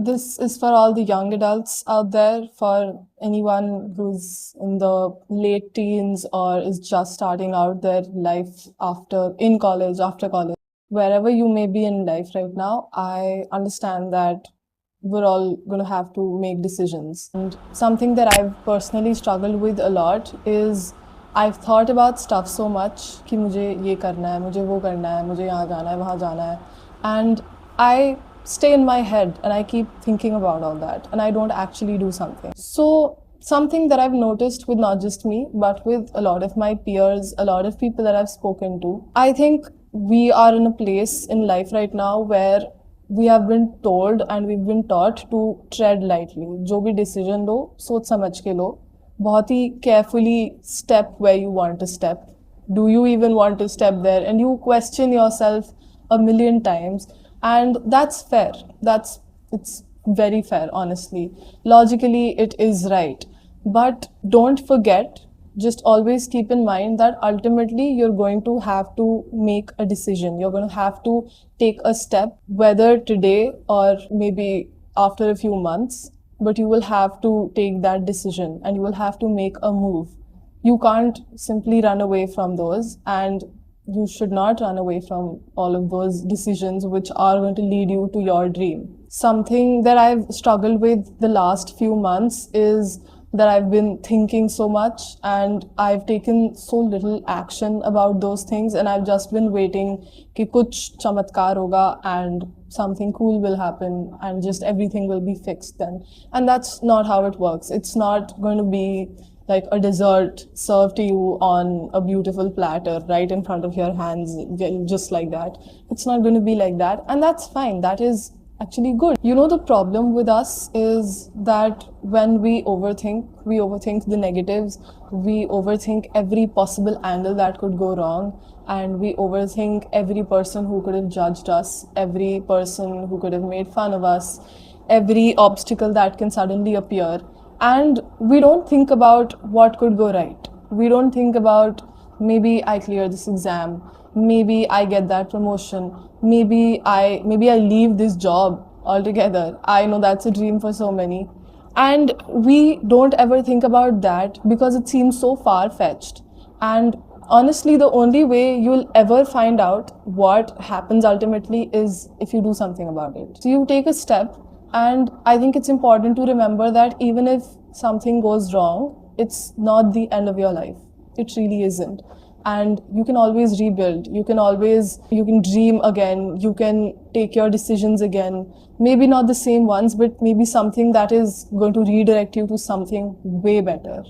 This is for all the young adults out there, for anyone who's in the late teens or is just starting out their life in college, after college. Wherever you may be in life right now, I understand that we're all going to have to make decisions. And something that I've personally struggled with a lot is I've thought about stuff so much कि मुझे ये करना है, मुझे वो करना है, मुझे यहाँ जाना है, वहाँ जाना है. And I stay in my head and I keep thinking about all that and I don't actually do something. So something that I've noticed with not just me, but with a lot of my peers, a lot of people that I've spoken to, I think we are in a place in life right now where we have been told and we've been taught to tread lightly. जो भी decision लो, सोच समझ के लो. बहुत ही carefully step where you want to step. Do you even want to step there? And you question yourself a million times. And that's fair. It's very fair, honestly. Logically, it is right. But don't forget, just always keep in mind that ultimately you're going to have to make a decision. You're going to have to take a step, whether today or maybe after a few months, but you will have to take that decision and you will have to make a move. You can't simply run away from those, and you should not run away from all of those decisions which are going to lead you to your dream. Something that I've struggled with the last few months is that I've been thinking so much and I've taken so little action about those things, and I've just been waiting कि कुछ चमत्कार होगा and something cool will happen and just everything will be fixed then. And that's not how it works. It's not going to be like a dessert served to you on a beautiful platter right in front of your hands, just like that. It's not going to be like that, and that's fine. That is actually good. You know, the problem with us is that when we overthink the negatives, we overthink every possible angle that could go wrong, and we overthink every person who could have judged us, every person who could have made fun of us, every obstacle that can suddenly appear. And we don't think about what could go right. We don't think about maybe I clear this exam, maybe I get that promotion, maybe I leave this job altogether. I know that's a dream for so many. And we don't ever think about that because it seems so far-fetched. And honestly, the only way you'll ever find out what happens ultimately is if you do something about it. So you take a step. And I think it's important to remember that even if something goes wrong, it's not the end of your life. It really isn't. And you can always rebuild. You can dream again. You can take your decisions again. Maybe not the same ones, but maybe something that is going to redirect you to something way better.